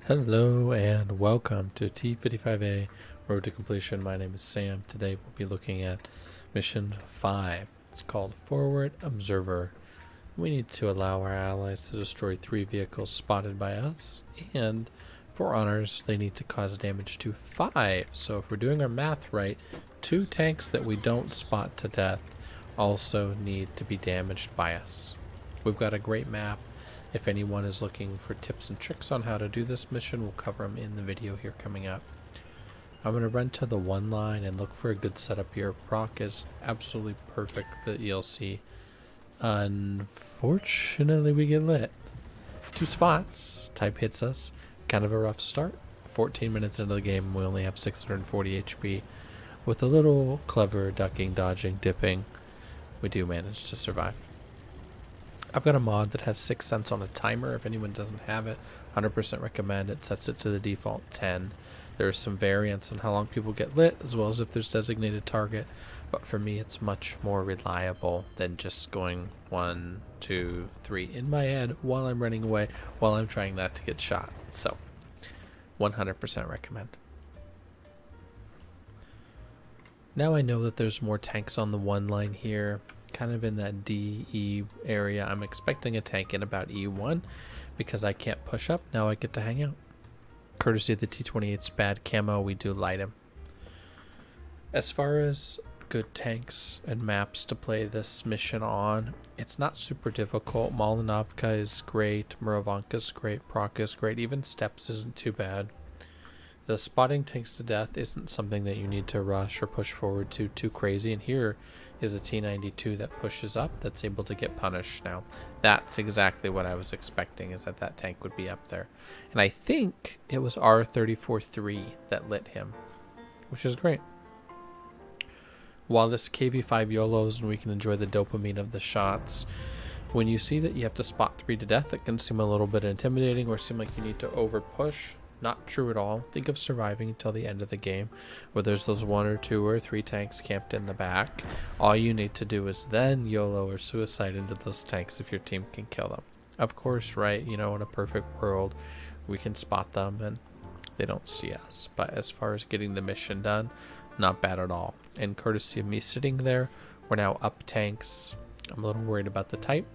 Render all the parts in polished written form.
Hello and welcome to T55A Road to Completion. My name is Sam. Today we'll be looking at Mission 5. It's called Forward Observer. We need to allow our allies to destroy 3 vehicles spotted by us, and for honors they need to cause damage to 5. So if we're doing our math right, 2 tanks that we don't spot to death also need to be damaged by us. We've got a great map. If anyone is looking for tips and tricks on how to do this mission, we'll cover them in the video here coming up. I'm going to run to the 1 line and look for a good setup here. Proc is absolutely perfect for the ELC. Unfortunately, we get lit. 2 spots. Type hits us. Kind of a rough start. 14 minutes into the game, we only have 640 HP. With a little clever ducking, dodging, dipping, we do manage to survive. I've got a mod that has 6 cents on a timer. If anyone doesn't have it, 100% recommend it. Sets it to the default 10. There are some variants on how long people get lit, as well as if there's designated target. But for me, it's much more reliable than just going 1, 2, 3 in my head while I'm running away, while I'm trying not to get shot. So, 100% recommend. Now I know that there's more tanks on the 1 line here. Kind of in that DE area. I'm expecting a tank in about E1 because I can't push up. Now I get to hang out. Courtesy of the T-28's bad camo, we do light him. As far as good tanks and maps to play this mission on, it's not super difficult. Malinovka is great, Murovanka is great, Proc is great, even Steps isn't too bad. The spotting tanks to death isn't something that you need to rush or push forward to too crazy. And here is a T92 that pushes up that's able to get punished now. That's exactly what I was expecting, is that that tank would be up there. And I think it was R34-3 that lit him, which is great. While this KV5 YOLOs and we can enjoy the dopamine of the shots, when you see that you have to spot 3 to death, it can seem a little bit intimidating or seem like you need to over push. Not true at all. Think of surviving until the end of the game where there's those 1 or 2 or 3 tanks camped in the back. All you need to do is then YOLO or suicide into those tanks if your team can kill them. Of course, right, you know, in a perfect world, we can spot them and they don't see us. But as far as getting the mission done, not bad at all. And courtesy of me sitting there, we're now up tanks. I'm a little worried about the type.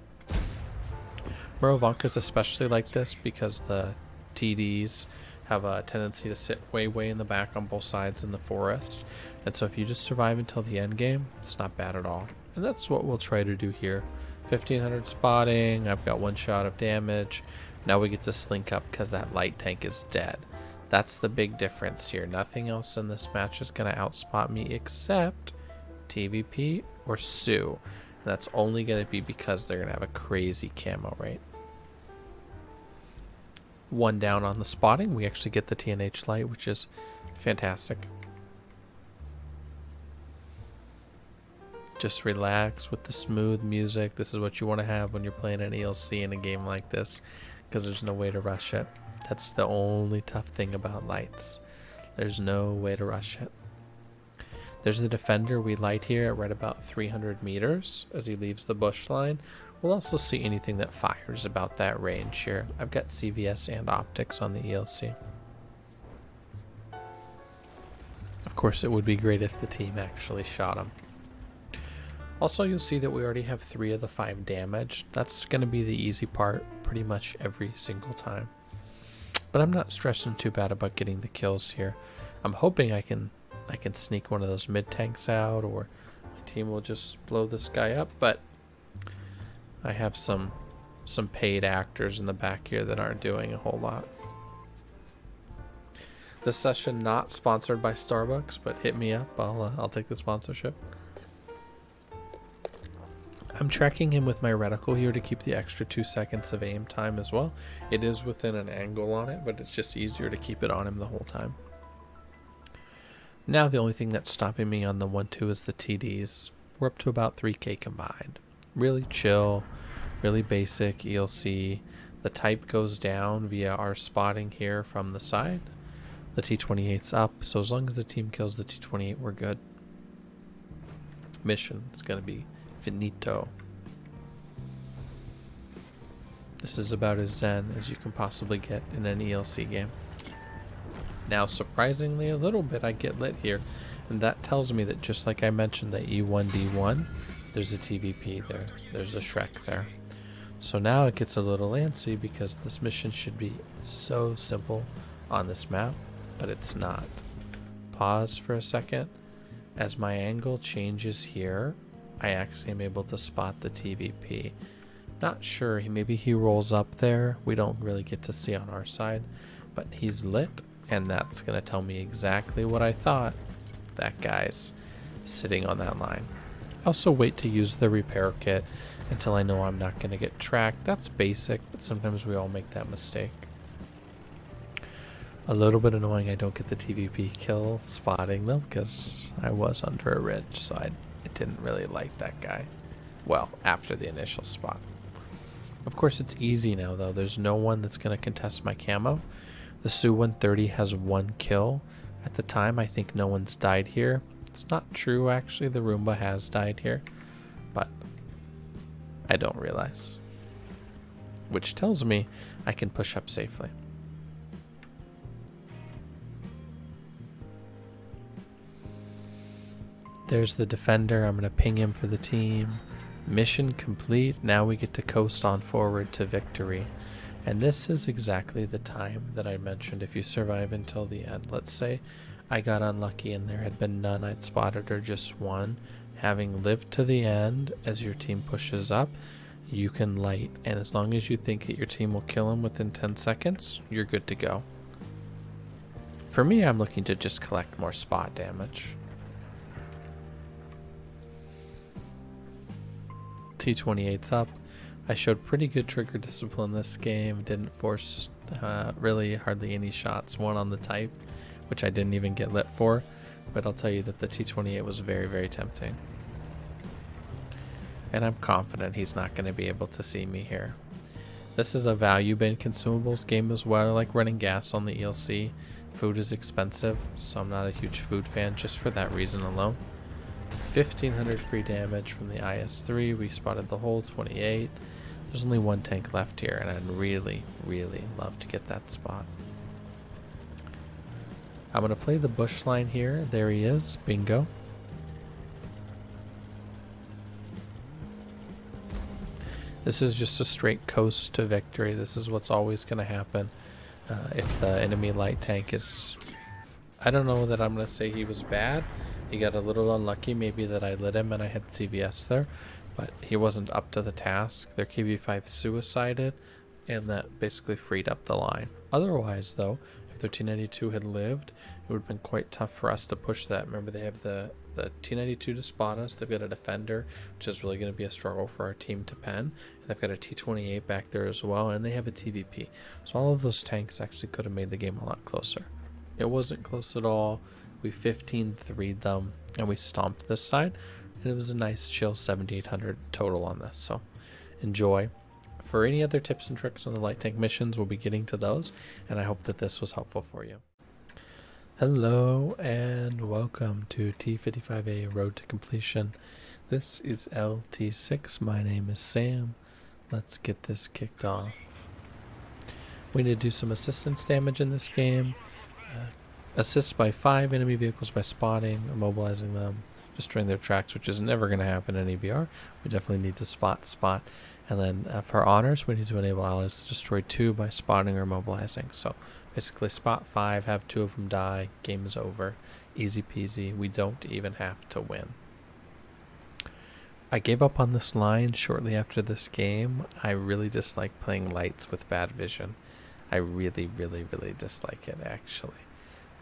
Murovanka is especially like this because the TDs have a tendency to sit way in the back on both sides in the forest, and so if you just survive until the end game, it's not bad at all. And that's what we'll try to do here. 1500 spotting, I've got 1 shot of damage. Now we get to slink up because that light tank is dead. That's the big difference here. Nothing else in this match is going to outspot me except TVP or Sue, and that's only going to be because they're going to have a crazy camo rate. 1 down on the spotting. We actually get the TNH light, which is fantastic. Just relax with the smooth music. This is what you want to have when you're playing an ELC in a game like this, because there's no way to rush it. That's the only tough thing about lights. There's no way to rush it. There's the defender we light here at right about 300 meters as he leaves the bush line. We'll also see anything that fires about that range here. I've got CVS and optics on the ELC. Of course, it would be great if the team actually shot him. Also, you'll see that we already have 3 of the 5 damaged. That's going to be the easy part pretty much every single time. But I'm not stressing too bad about getting the kills here. I'm hoping I can sneak one of those mid tanks out, or my team will just blow this guy up, but I have some paid actors in the back here that aren't doing a whole lot. This session not sponsored by Starbucks, but hit me up. I'll take the sponsorship. I'm tracking him with my reticle here to keep the extra 2 seconds of aim time as well. It is within an angle on it, but it's just easier to keep it on him the whole time. Now the only thing that's stopping me on the 1-2 is the TDs. We're up to about 3k combined. Really chill, really basic ELC. The type goes down via our spotting here from the side. The T-28's up, so as long as the team kills the T-28, we're good. Mission is going to be finito. This is about as zen as you can possibly get in an ELC game. Now, surprisingly, a little bit I get lit here, and that tells me that just like I mentioned that E1D1, there's a TVP there. There's a Shrek there. So now it gets a little antsy because this mission should be so simple on this map, but it's not. Pause for a second. As my angle changes here, I actually am able to spot the TVP. Not sure, maybe he rolls up there. We don't really get to see on our side, but he's lit, and that's going to tell me exactly what I thought. That guy's sitting on that line. I also wait to use the repair kit until I know I'm not going to get tracked. That's basic, but sometimes we all make that mistake. A little bit annoying I don't get the TVP kill spotting them because I was under a ridge, so I didn't really like that guy. Well, after the initial spot. Of course, it's easy now, though. There's no one that's going to contest my camo. The Su-130 has 1 kill. At the time, I think no one's died here. It's not true, actually. The Roomba has died here, but I don't realize. Which tells me I can push up safely. There's the defender. I'm going to ping him for the team. Mission complete. Now we get to coast on forward to victory. And this is exactly the time that I mentioned if you survive until the end. Let's say I got unlucky and there had been none I'd spotted or just one. Having lived to the end as your team pushes up, you can light. And as long as you think that your team will kill him within 10 seconds, you're good to go. For me, I'm looking to just collect more spot damage. T58's up. I showed pretty good trigger discipline this game. Didn't force really hardly any shots. One on the type, which I didn't even get lit for. But I'll tell you that the T28 was very, very tempting. And I'm confident he's not going to be able to see me here. This is a value bin consumables game as well. I like running gas on the ELC. Food is expensive, so I'm not a huge food fan just for that reason alone. 1500 free damage from the IS-3. We spotted the whole 28. There's only 1 tank left here, and I'd really, really love to get that spot. I'm going to play the bush line here. There he is. Bingo. This is just a straight coast to victory. This is what's always going to happen if the enemy light tank is... I don't know that I'm going to say he was bad. He got a little unlucky, maybe that I lit him and I had CVS there, but he wasn't up to the task. Their KV5 suicided, and that basically freed up the line. Otherwise, though, if their T92 had lived, it would have been quite tough for us to push that. Remember, they have the T92 to spot us. They've got a defender, which is really going to be a struggle for our team to pen. And they've got a T28 back there as well, and they have a TVP. So all of those tanks actually could have made the game a lot closer. It wasn't close at all. We 15-3'd them, and we stomped this side, and it was a nice chill 7,800 total on this, so enjoy. For any other tips and tricks on the light tank missions, we'll be getting to those, and I hope that this was helpful for you. Hello, and welcome to T55A Road to Completion. This is LT6. My name is Sam. Let's get this kicked off. We need to do some assistance damage in this game. Assist by 5 enemy vehicles by spotting, immobilizing them, destroying their tracks, which is never going to happen in EBR. We definitely need to spot. And then for honors, we need to enable allies to destroy 2 by spotting or immobilizing. So basically spot 5, have 2 of them die, game is over. Easy peasy. We don't even have to win. I gave up on this line shortly after this game. I really dislike playing lights with bad vision. I really, really, really dislike it, actually.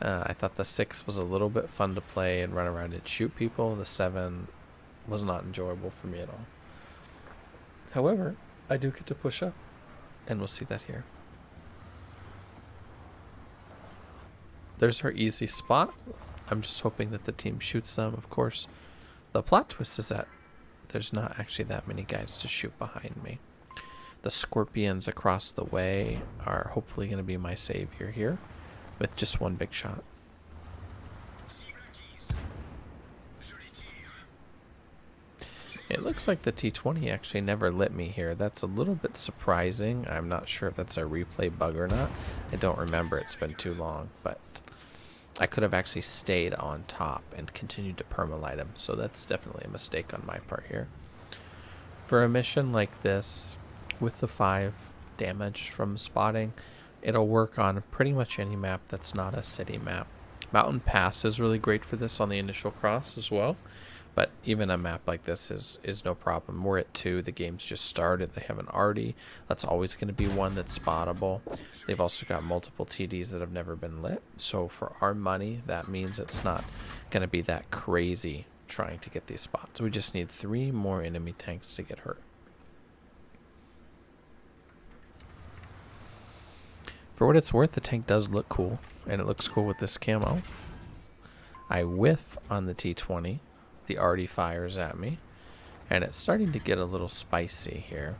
I thought the 6 was a little bit fun to play and run around and shoot people. The 7 was not enjoyable for me at all. However, I do get to push up, and we'll see that here. There's our easy spot. I'm just hoping that the team shoots them, of course. The plot twist is that there's not actually that many guys to shoot behind me. The scorpions across the way are hopefully going to be my savior here, with just 1 big shot. It looks like the T20 actually never lit me here. That's a little bit surprising. I'm not sure if that's a replay bug or not. I don't remember. It's been too long, but I could have actually stayed on top and continued to permalite him. So that's definitely a mistake on my part here. For a mission like this, with the 5 damage from spotting, it'll work on pretty much any map that's not a city map. Mountain Pass is really great for this on the initial cross as well. But even a map like this is no problem. We're at 2. The game's just started. They haven't already. That's always going to be one that's spottable. They've also got multiple TDs that have never been lit. So for our money, that means it's not going to be that crazy trying to get these spots. We just need 3 more enemy tanks to get hurt. For what it's worth, the tank does look cool. And it looks cool with this camo. I whiff on the T20. The arty fires at me, and it's starting to get a little spicy here.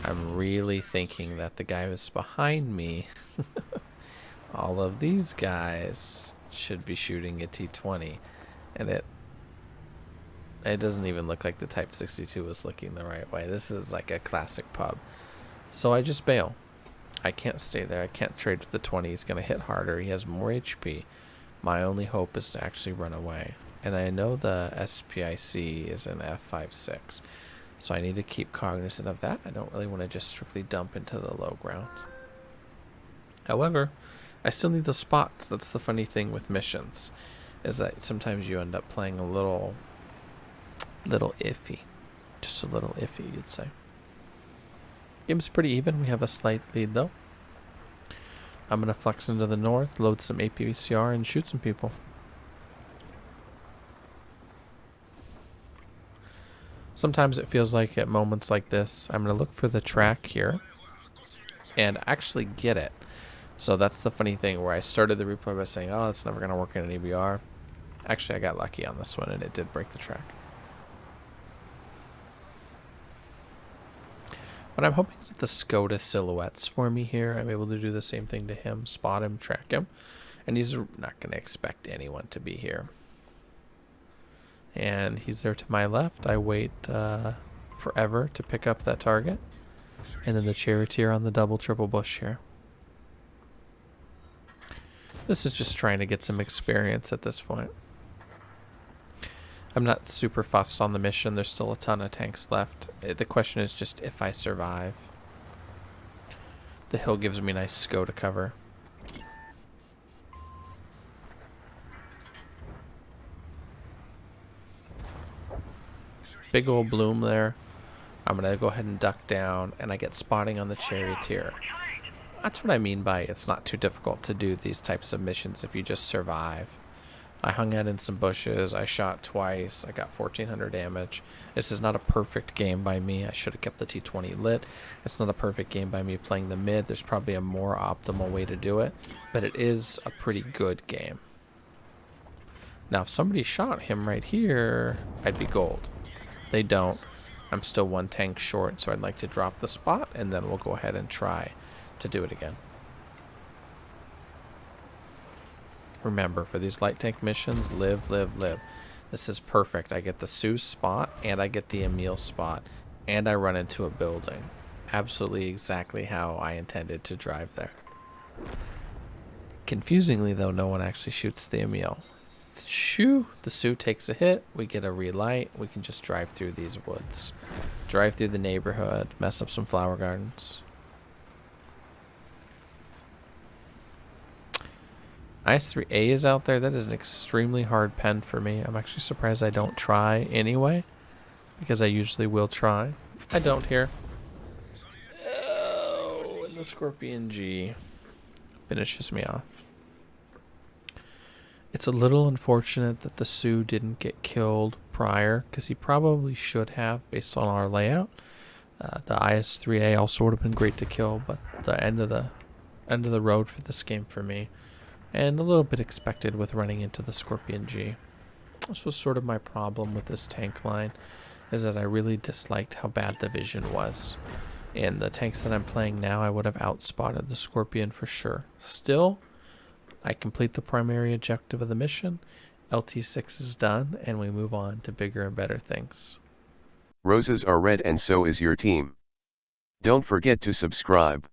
I'm really thinking that the guy who's behind me, all of these guys should be shooting a T20, and it doesn't even look like the Type 62 was looking the right way. This is like a classic pub. So I just bail. I can't stay there. I can't trade with the 20. He's going to hit harder. He has more HP. My only hope is to actually run away. And I know the SPIC is an F56, so I need to keep cognizant of that. I don't really want to just strictly dump into the low ground. However, I still need the spots. That's the funny thing with missions, is that sometimes you end up playing a little iffy. Just a little iffy, you'd say. Game's pretty even. We have a slight lead, though. I'm going to flex into the north, load some APCR, and shoot some people. Sometimes it feels like at moments like this, I'm going to look for the track here and actually get it. So that's the funny thing where I started the replay by saying, oh, it's never going to work in an EBR. Actually, I got lucky on this one and it did break the track. What I'm hoping is that the Skoda silhouettes for me here. I'm able to do the same thing to him, spot him, track him. And he's not going to expect anyone to be here. And he's there to my left. I wait forever to pick up that target. And then the charioteer on the double triple bush here. This is just trying to get some experience at this point. I'm not super fussed on the mission. There's still a ton of tanks left. The question is just if I survive. The hill gives me nice SCO to cover. Big old bloom there. I'm going to go ahead and duck down, and I get spotting on the charioteer. That's what I mean by it's not too difficult to do these types of missions if you just survive. I hung out in some bushes. I shot twice. I got 1,400 damage. This is not a perfect game by me. I should have kept the T20 lit. It's not a perfect game by me playing the mid. There's probably a more optimal way to do it, but it is a pretty good game. Now, if somebody shot him right here, I'd be gold. They don't. I'm still 1 tank short, so I'd like to drop the spot, and then we'll go ahead and try to do it again. Remember, for these light tank missions, live, live, live. This is perfect. I get the Sue spot, and I get the Emil spot, and I run into a building. Absolutely exactly how I intended to drive there. Confusingly, though, no one actually shoots the Emil. Shoo! The Sue takes a hit. We get a relight. We can just drive through these woods. Drive through the neighborhood. Mess up some flower gardens. IS-3A is out there. That is an extremely hard pen for me. I'm actually surprised I don't try anyway, because I usually will try. I don't here. Oh, and the Scorpion G finishes me off. It's a little unfortunate that the Sioux didn't get killed prior, because he probably should have based on our layout. The IS-3A also would have been great to kill, but the end of the road for this game for me. And a little bit expected with running into the Scorpion G. This was sort of my problem with this tank line, is that I really disliked how bad the vision was. In the tanks that I'm playing now, I would have outspotted the Scorpion for sure. Still, I complete the primary objective of the mission, LT6 is done, and we move on to bigger and better things. Roses are red and so is your team. Don't forget to subscribe.